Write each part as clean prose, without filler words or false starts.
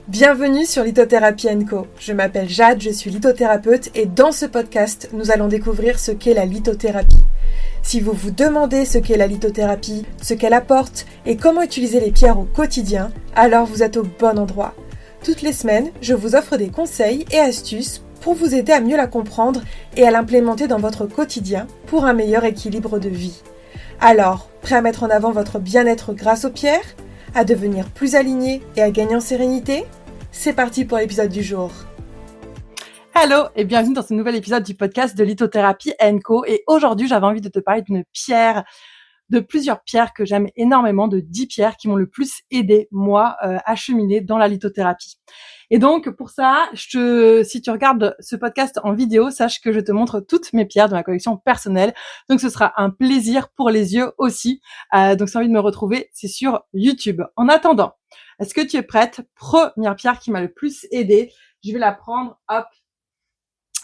Bienvenue sur Lithothérapie & Co. Je m'appelle Jade, je suis lithothérapeute et dans ce podcast, nous allons découvrir ce qu'est la lithothérapie. Si vous vous demandez ce qu'est la lithothérapie, ce qu'elle apporte et comment utiliser les pierres au quotidien, alors vous êtes au bon endroit. Toutes les semaines, je vous offre des conseils et astuces pour vous aider à mieux la comprendre et à l'implémenter dans votre quotidien pour un meilleur équilibre de vie. Alors, prêt à mettre en avant votre bien-être grâce aux pierres ? À devenir plus aligné et à gagner en sérénité ? C'est parti pour l'épisode du jour. Hello et bienvenue dans ce nouvel épisode du podcast de Lithothérapie & Co. Et aujourd'hui, j'avais envie de te parler d'une pierre, de plusieurs pierres que j'aime énormément, de 10 pierres qui m'ont le plus aidé, moi, à cheminer dans la lithothérapie. Et donc, pour ça, si tu regardes ce podcast en vidéo, sache que je te montre toutes mes pierres de ma collection personnelle. Donc, ce sera un plaisir pour les yeux aussi. Donc, si tu as envie de me retrouver, c'est sur YouTube. En attendant, est-ce que tu es prête ? Première pierre qui m'a le plus aidée. Je vais la prendre, hop.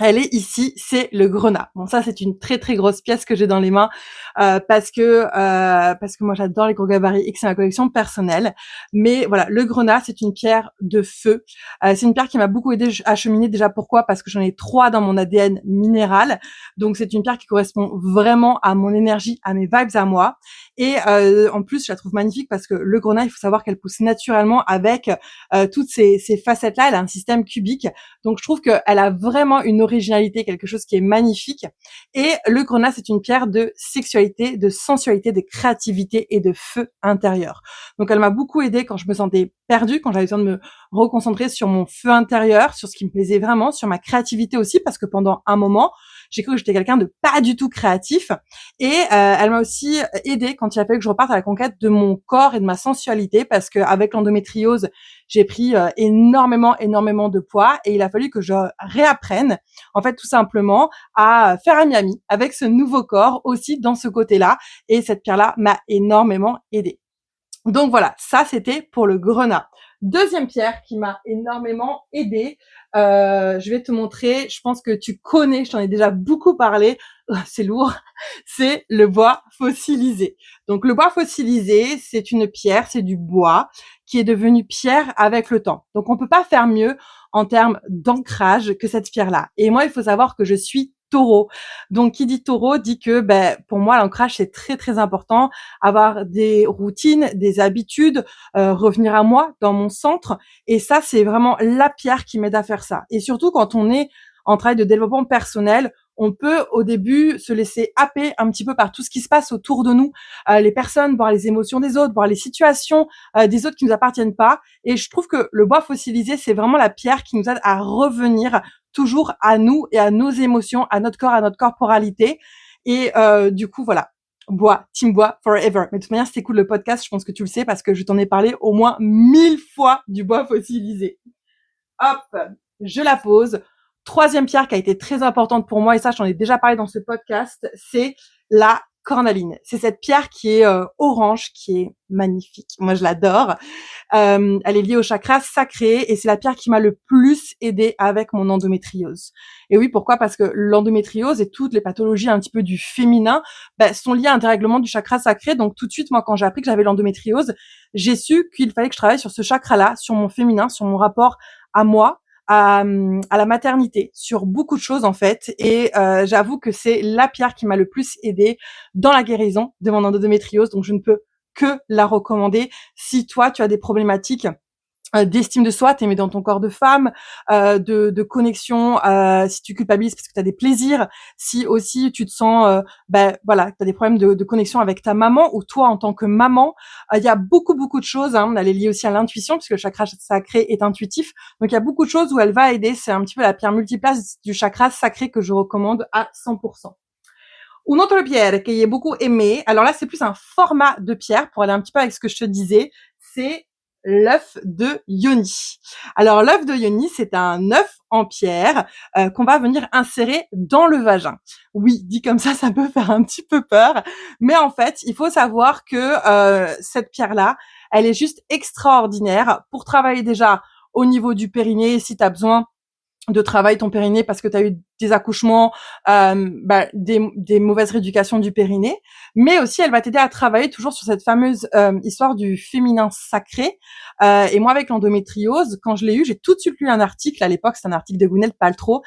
Elle est ici, c'est le grenat. Bon, ça, c'est une très, très grosse pièce que j'ai dans les mains parce que moi, j'adore les gros gabarits et que c'est ma collection personnelle. Mais voilà, le grenat, c'est une pierre de feu. C'est une pierre qui m'a beaucoup aidé à cheminer. Déjà, pourquoi ? Parce que j'en ai 3 dans mon ADN minéral. Donc, c'est une pierre qui correspond vraiment à mon énergie, à mes vibes à moi. Et en plus, je la trouve magnifique parce que le grenat, il faut savoir qu'elle pousse naturellement avec toutes ces facettes-là. Elle a un système cubique. Donc, je trouve qu'elle a vraiment une originalité, quelque chose qui est magnifique. Et le grenat, c'est une pierre de sexualité, de sensualité, de créativité et de feu intérieur. Donc, elle m'a beaucoup aidée quand je me sentais perdue, quand j'avais besoin de me reconcentrer sur mon feu intérieur, sur ce qui me plaisait vraiment, sur ma créativité aussi, parce que pendant un moment, j'ai cru que j'étais quelqu'un de pas du tout créatif. Et elle m'a aussi aidée quand il a fallu que je reparte à la conquête de mon corps et de ma sensualité, parce qu'avec l'endométriose, j'ai pris énormément de poids et il a fallu que je réapprenne, en fait, tout simplement, à faire un ami avec ce nouveau corps aussi dans ce côté-là. Et cette pierre-là m'a énormément aidée. Donc voilà, ça c'était pour le grenat. Deuxième pierre qui m'a énormément aidée, je vais te montrer, je pense que tu connais, je t'en ai déjà beaucoup parlé, c'est lourd, c'est le bois fossilisé. Donc le bois fossilisé, c'est une pierre, c'est du bois qui est devenu pierre avec le temps. Donc on peut pas faire mieux en termes d'ancrage que cette pierre-là. Et moi, il faut savoir que je suis Taureau. Donc, qui dit Taureau dit que, pour moi, l'ancrage, c'est très, très important. Avoir des routines, des habitudes, revenir à moi, dans mon centre. Et ça, c'est vraiment la pierre qui m'aide à faire ça. Et surtout, quand on est en travail de développement personnel, on peut, au début, se laisser happer un petit peu par tout ce qui se passe autour de nous, les personnes, voir les émotions des autres, voir les situations des autres qui nous appartiennent pas. Et je trouve que le bois fossilisé, c'est vraiment la pierre qui nous aide à revenir toujours à nous et à nos émotions, à notre corps, à notre corporalité. Et du coup, voilà. Bois, team bois, forever. Mais de toute manière, si t'écoutes le podcast, je pense que tu le sais parce que je t'en ai parlé au moins 1000 fois du bois fossilisé. Hop, je la pose. Troisième pierre qui a été très importante pour moi, et ça, j'en ai déjà parlé dans ce podcast, c'est la cornaline. C'est cette pierre qui est orange, qui est magnifique. Moi, je l'adore. Elle est liée au chakra sacré et c'est la pierre qui m'a le plus aidée avec mon endométriose. Et oui, pourquoi ? Parce que l'endométriose et toutes les pathologies un petit peu du féminin sont liées à un dérèglement du chakra sacré. Donc tout de suite, moi, quand j'ai appris que j'avais l'endométriose, j'ai su qu'il fallait que je travaille sur ce chakra-là, sur mon féminin, sur mon rapport à moi, à la maternité, sur beaucoup de choses en fait. Et j'avoue que c'est la pierre qui m'a le plus aidée dans la guérison de mon endométriose. Donc je ne peux que la recommander si toi tu as des problématiques d'estime de soi, t'aimer dans ton corps de femme, de connexion, si tu culpabilises parce que tu as des plaisirs, si aussi tu te sens voilà, tu as des problèmes de connexion avec ta maman ou toi en tant que maman, il y a beaucoup de choses, elle est liée aussi à l'intuition puisque le chakra sacré est intuitif. Donc il y a beaucoup de choses où elle va aider, c'est un petit peu la pierre multiplace du chakra sacré que je recommande à 100%. Une autre pierre que j'ai beaucoup aimée, alors là c'est plus un format de pierre pour aller un petit peu avec ce que je te disais, c'est l'œuf de Yoni. Alors l'œuf de Yoni, c'est un œuf en pierre qu'on va venir insérer dans le vagin. Oui, dit comme ça peut faire un petit peu peur, mais en fait, il faut savoir que cette pierre-là, elle est juste extraordinaire pour travailler déjà au niveau du périnée si tu as besoin de travailler ton périnée parce que tu as eu des accouchements, des mauvaises rééducations du périnée, mais aussi elle va t'aider à travailler toujours sur cette fameuse histoire du féminin sacré. Et moi, avec l'endométriose, quand je l'ai eu, j'ai tout de suite lu un article. À l'époque, c'est un article de Gwyneth Paltrow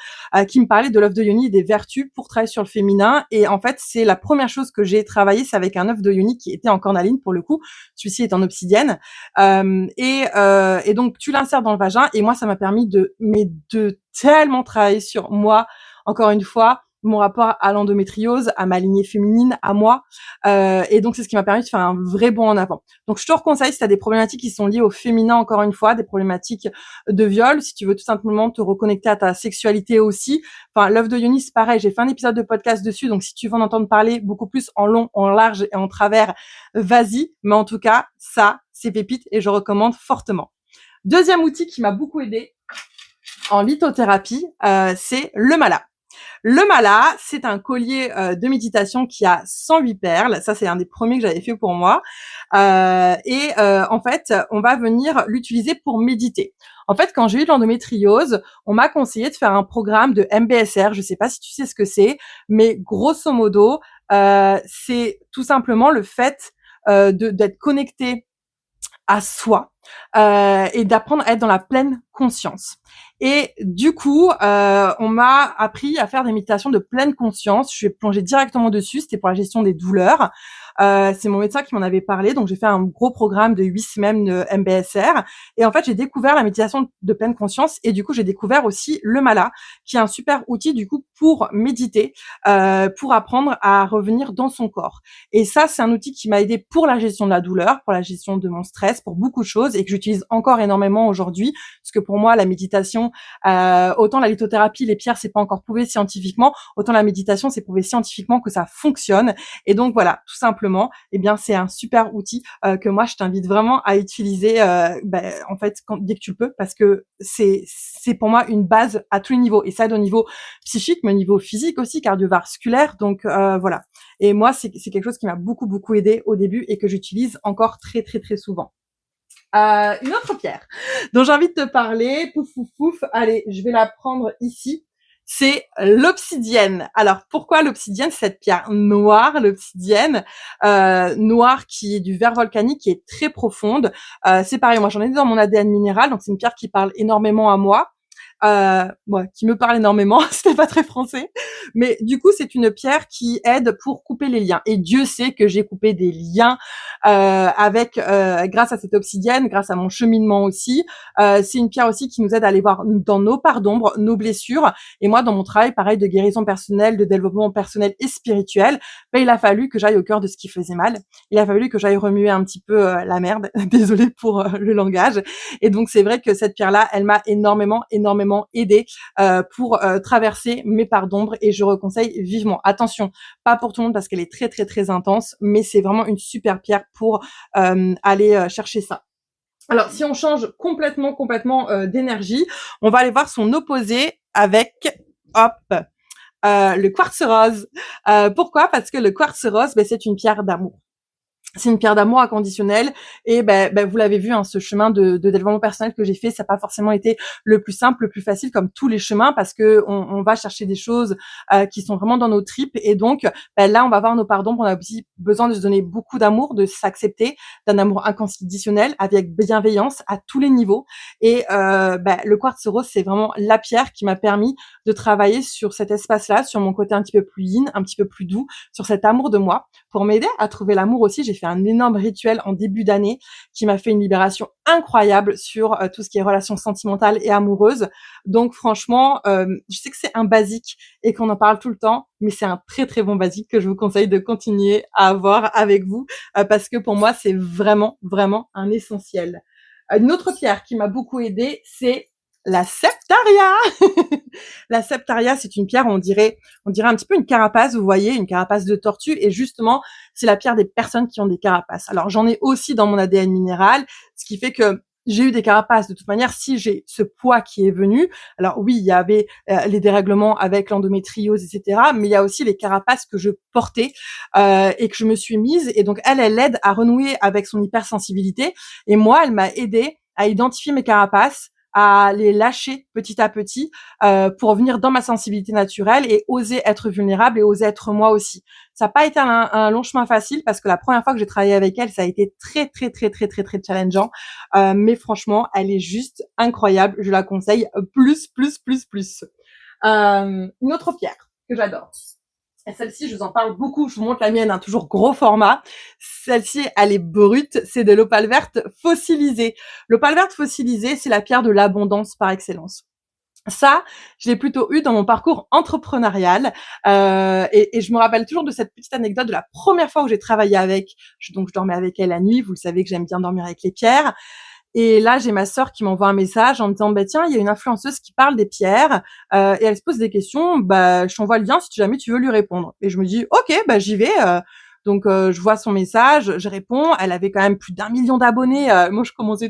qui me parlait de l'œuf de yoni et des vertus pour travailler sur le féminin. Et en fait, c'est la première chose que j'ai travaillé, c'est avec un œuf de yoni qui était en cornaline pour le coup. Celui-ci est en obsidienne. Et donc, tu l'insères dans le vagin. Et moi, ça m'a permis de tellement travailler sur moi, encore une fois, mon rapport à l'endométriose, à ma lignée féminine, à moi. Et donc, c'est ce qui m'a permis de faire un vrai bond en avant. Donc, je te reconseille si tu as des problématiques qui sont liées au féminin, encore une fois, des problématiques de viol, si tu veux tout simplement te reconnecter à ta sexualité aussi. Enfin, l'œuf de yoni, c'est pareil. J'ai fait un épisode de podcast dessus. Donc, si tu veux en entendre parler beaucoup plus en long, en large et en travers, vas-y. Mais en tout cas, ça, c'est pépite et je recommande fortement. Deuxième outil qui m'a beaucoup aidé en lithothérapie, c'est le mala. Le mala, c'est un collier de méditation qui a 108 perles. Ça, c'est un des premiers que j'avais fait pour moi. En fait, on va venir l'utiliser pour méditer. En fait, quand j'ai eu de l'endométriose, on m'a conseillé de faire un programme de MBSR. Je sais pas si tu sais ce que c'est, mais grosso modo, c'est tout simplement le fait d'être connecté à soi et d'apprendre à être dans la pleine conscience. Et du coup, on m'a appris à faire des méditations de pleine conscience. Je suis plongée directement dessus. C'était pour la gestion des douleurs. C'est mon médecin qui m'en avait parlé. Donc, j'ai fait un gros programme de 8 semaines de MBSR. Et en fait, j'ai découvert la méditation de pleine conscience. Et du coup, j'ai découvert aussi le mala, qui est un super outil, du coup, pour méditer, pour apprendre à revenir dans son corps. Et ça, c'est un outil qui m'a aidé pour la gestion de la douleur, pour la gestion de mon stress, pour beaucoup de choses et que j'utilise encore énormément aujourd'hui. Parce que pour moi, la méditation, autant la lithothérapie, les pierres, c'est pas encore prouvé scientifiquement, autant la méditation, c'est prouvé scientifiquement que ça fonctionne. Et donc voilà, tout simplement, eh bien c'est un super outil que moi je t'invite vraiment à utiliser en fait dès que tu le peux, parce que c'est pour moi une base à tous les niveaux, et ça aide au niveau psychique, mais au niveau physique aussi, cardiovasculaire. Donc voilà. Et moi c'est quelque chose qui m'a beaucoup aidé au début et que j'utilise encore très souvent. Une autre pierre dont j'ai envie de te parler, pouf, allez, je vais la prendre ici, c'est l'obsidienne. Alors, pourquoi l'obsidienne? C'est cette pierre noire, l'obsidienne, noire qui est du verre volcanique, qui est très profonde. C'est pareil, moi j'en ai dans mon ADN minéral, donc c'est une pierre qui parle énormément à moi. Qui me parle énormément, c'était pas très français, mais du coup c'est une pierre qui aide pour couper les liens, et Dieu sait que j'ai coupé des liens grâce à cette obsidienne, grâce à mon cheminement aussi. C'est une pierre aussi qui nous aide à aller voir dans nos parts d'ombre, nos blessures, et moi dans mon travail pareil de guérison personnelle, de développement personnel et spirituel, il a fallu que j'aille au cœur de ce qui faisait mal, il a fallu que j'aille remuer un petit peu la merde, désolée pour le langage, et donc c'est vrai que cette pierre là elle m'a énormément aidé pour traverser mes parts d'ombre, et je reconseille vivement. Attention, pas pour tout le monde parce qu'elle est très intense, mais c'est vraiment une super pierre pour aller chercher ça. Alors, si on change complètement d'énergie, on va aller voir son opposé avec le quartz rose. Pourquoi? Parce que le quartz rose, c'est une pierre d'amour. C'est une pierre d'amour inconditionnel, et vous l'avez vu, hein, ce chemin de développement personnel que j'ai fait, ça n'a pas forcément été le plus simple, le plus facile, comme tous les chemins, parce que on va chercher des choses qui sont vraiment dans nos tripes, et donc là on va voir nos parts d'ombre, on a aussi besoin de se donner beaucoup d'amour, de s'accepter, d'un amour inconditionnel avec bienveillance à tous les niveaux. Et le quartz rose, c'est vraiment la pierre qui m'a permis de travailler sur cet espace-là, sur mon côté un petit peu plus yin, un petit peu plus doux, sur cet amour de moi, pour m'aider à trouver l'amour aussi. J'ai fait un énorme rituel en début d'année qui m'a fait une libération incroyable sur tout ce qui est relations sentimentales et amoureuses. Donc franchement, je sais que c'est un basique et qu'on en parle tout le temps, mais c'est un très bon basique que je vous conseille de continuer à avoir avec vous, parce que pour moi c'est vraiment un essentiel. Une autre pierre qui m'a beaucoup aidée, c'est la septaria. La septaria, c'est une pierre, on dirait un petit peu une carapace, vous voyez, une carapace de tortue, et justement, c'est la pierre des personnes qui ont des carapaces. Alors, j'en ai aussi dans mon ADN minéral, ce qui fait que j'ai eu des carapaces. De toute manière, si j'ai ce poids qui est venu, alors oui, il y avait les dérèglements avec l'endométriose, etc., mais il y a aussi les carapaces que je portais et que je me suis mise, et donc elle aide à renouer avec son hypersensibilité, et moi, elle m'a aidée à identifier mes carapaces, à les lâcher petit à petit pour venir dans ma sensibilité naturelle et oser être vulnérable et oser être moi aussi. Ça n'a pas été un long chemin facile parce que la première fois que j'ai travaillé avec elle, ça a été très très très très très très challengeant. Mais franchement, elle est juste incroyable. Je la conseille plus. Une autre pierre que j'adore. Et celle-ci, je vous en parle beaucoup. Je vous montre la mienne, hein, toujours gros format. Celle-ci, elle est brute. C'est de l'opale verte fossilisée. L'opale verte fossilisée, c'est la pierre de l'abondance par excellence. Ça, je l'ai plutôt eu dans mon parcours entrepreneurial. Et je me rappelle toujours de cette petite anecdote de la première fois où j'ai travaillé avec. Donc, je dormais avec elle la nuit. Vous le savez que j'aime bien dormir avec les pierres. Et là, j'ai ma sœur qui m'envoie un message en me disant, bah, tiens, il y a une influenceuse qui parle des pierres, et elle se pose des questions, bah, je t'envoie le lien si jamais tu veux lui répondre. Et je me dis, ok, bah, j'y vais. Donc, je vois son message, je réponds. Elle avait quand même plus d'1 million d'abonnés. Moi, je commençais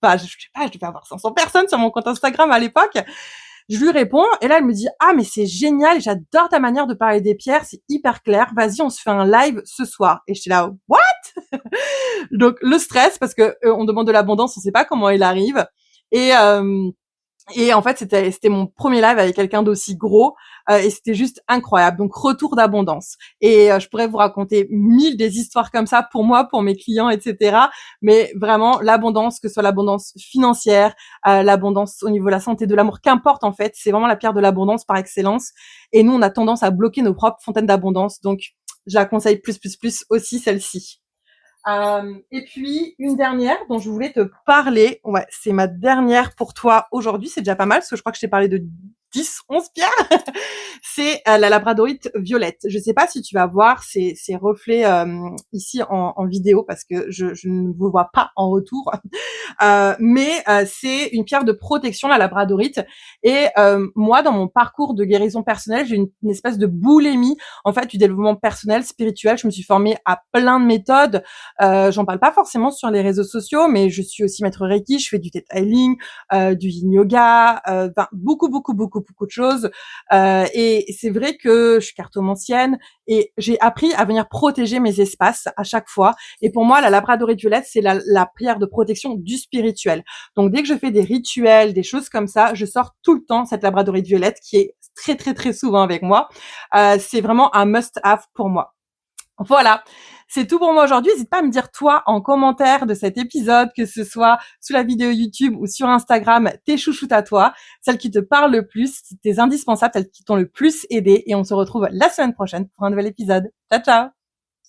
bah, je sais pas, je devais avoir 500 personnes sur mon compte Instagram à l'époque. Je lui réponds et là elle me dit ah mais c'est génial, j'adore ta manière de parler des pierres, c'est hyper clair. Vas-y, on se fait un live ce soir. Et j'étais là what? Donc le stress parce que on demande de l'abondance, on sait pas comment il arrive. Et et en fait, c'était mon premier live avec quelqu'un d'aussi gros et c'était juste incroyable. Donc retour d'abondance. Et je pourrais vous raconter 1000 des histoires comme ça pour moi, pour mes clients, etc. Mais vraiment l'abondance, que ce soit l'abondance financière, l'abondance au niveau de la santé, de l'amour, qu'importe en fait, c'est vraiment la pierre de l'abondance par excellence. Et nous, on a tendance à bloquer nos propres fontaines d'abondance. Donc je la conseille plus aussi celle-ci. Et puis une dernière dont je voulais te parler, ouais, c'est ma dernière pour toi aujourd'hui, c'est déjà pas mal parce que je crois que je t'ai parlé de 10, 11 pierres. C'est la labradorite violette. Je sais pas si tu vas voir ces reflets ici en vidéo parce que je ne vous vois pas en retour. Mais c'est une pierre de protection, la labradorite. Et moi, dans mon parcours de guérison personnelle, j'ai une espèce de boulimie, en fait, du développement personnel, spirituel. Je me suis formée à plein de méthodes. J'en parle pas forcément sur les réseaux sociaux, mais je suis aussi maître Reiki, je fais du Theta Healing, du Yin Yoga, beaucoup de choses. Et c'est vrai que je suis cartomancienne et j'ai appris à venir protéger mes espaces à chaque fois. Et pour moi, la labradorite violette, c'est la prière de protection du spirituel. Donc dès que je fais des rituels, des choses comme ça, je sors tout le temps cette labradorite violette qui est très souvent avec moi. C'est vraiment un must-have pour moi. Voilà, c'est tout pour moi aujourd'hui. N'hésite pas à me dire toi en commentaire de cet épisode, que ce soit sous la vidéo YouTube ou sur Instagram, tes chouchoutes à toi, celles qui te parlent le plus, tes indispensables, celles qui t'ont le plus aidé. Et on se retrouve la semaine prochaine pour un nouvel épisode. Ciao, ciao!